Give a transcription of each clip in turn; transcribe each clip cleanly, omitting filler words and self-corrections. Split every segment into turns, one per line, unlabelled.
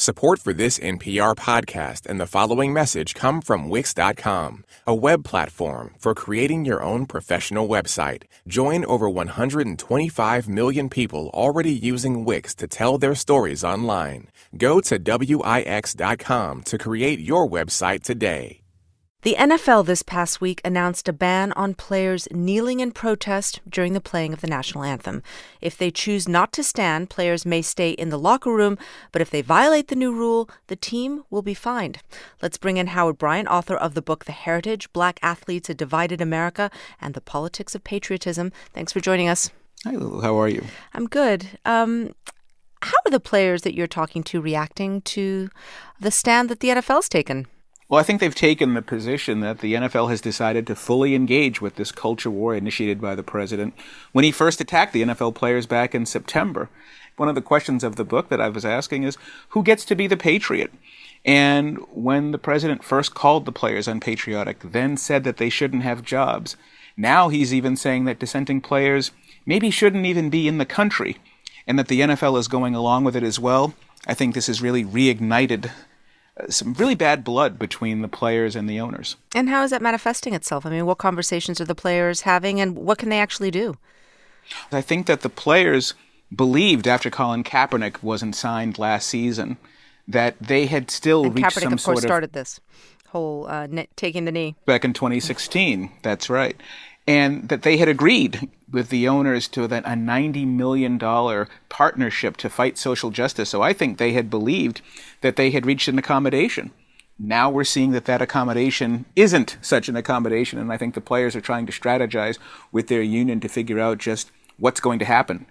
Support for this NPR podcast and the following message come from Wix.com, a web platform for creating your own professional website. Join over 125 million people already using Wix to tell their stories online. Go to Wix.com to create your website today.
The NFL this past week announced a ban on players kneeling in protest during the playing of the national anthem. If they choose not to stand, players may stay in the locker room, but if they violate the new rule, the team will be fined. Let's bring in Howard Bryant, author of the book The Heritage, Black Athletes, A Divided America, and the Politics of Patriotism. Thanks for joining us.
Hi, Lulu. How are you?
I'm good. How are the players that you're talking to reacting to the stand that the NFL's taken?
Well, I think they've taken the position that the NFL has decided to fully engage with this culture war initiated by the president when he first attacked the NFL players back in September. One of the questions of the book that I was asking is, who gets to be the patriot? And when the president first called the players unpatriotic, then said that they shouldn't have jobs, now he's even saying that dissenting players maybe shouldn't even be in the country, and that the NFL is going along with it as well. I think this has really reignited some really bad blood between the players and the owners.
And how is that manifesting itself? I mean, what conversations are the players having, and what can they actually do?
I think that the players believed after Colin Kaepernick wasn't signed last season that they had still reached
Kaepernick,
some
of
sort
course,
of...
started this whole taking the knee.
Back in 2016, that's right. And that they had agreed with the owners to a $90 million partnership to fight social justice. So I think they had believed that they had reached an accommodation. Now we're seeing that that accommodation isn't such an accommodation, and I think the players are trying to strategize with their union to figure out just what's going to happen.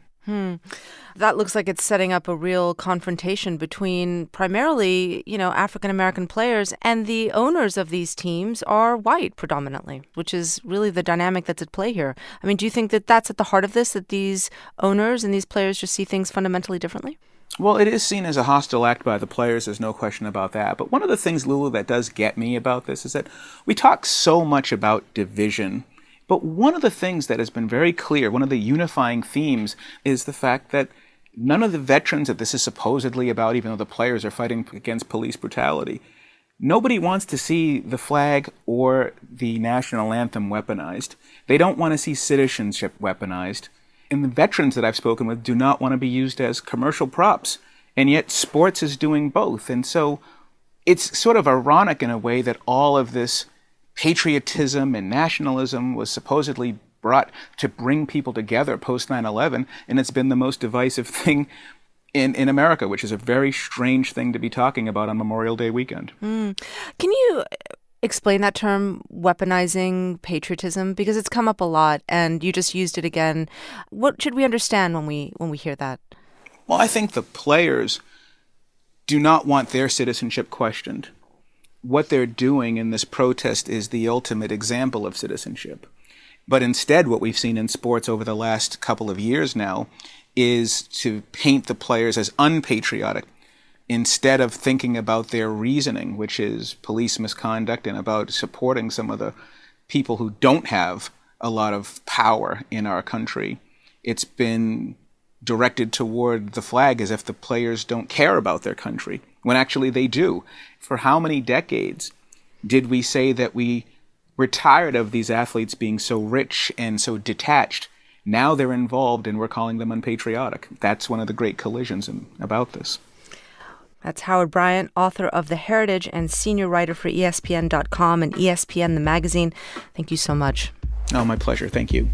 That looks like it's setting up a real confrontation between primarily, African-American players, and the owners of these teams are white predominantly, which is really the dynamic that's at play here. I mean, do you think that that's at the heart of this, that these owners and these players just see things fundamentally differently?
Well, it is seen as a hostile act by the players. There's no question about that. But one of the things, Lulu, that does get me about this is that we talk so much about division. But one of the things that has been very clear, one of the unifying themes, is the fact that none of the veterans that this is supposedly about, even though the players are fighting against police brutality, nobody wants to see the flag or the national anthem weaponized. They don't want to see citizenship weaponized. And the veterans that I've spoken with do not want to be used as commercial props. And yet sports is doing both. And so it's sort of ironic in a way that all of this patriotism and nationalism was supposedly brought to bring people together post 9/11, and it's been the most divisive thing in America, which is a very strange thing to be talking about on Memorial Day weekend.
Can you explain that term, weaponizing patriotism? Because it's come up a lot, and you just used it again. What should we understand when we hear that?
Well, I think the players do not want their citizenship questioned. What they're doing in this protest is the ultimate example of citizenship. But instead, what we've seen in sports over the last couple of years now is to paint the players as unpatriotic instead of thinking about their reasoning, which is police misconduct and about supporting some of the people who don't have a lot of power in our country. It's been directed toward the flag as if the players don't care about their country, when actually they do. For how many decades did we say that we're tired of these athletes being so rich and so detached? Now they're involved and we're calling them unpatriotic. That's one of the great collisions about this.
That's Howard Bryant, author of The Heritage and senior writer for ESPN.com and ESPN, the magazine. Thank you so much.
Oh, my pleasure. Thank you.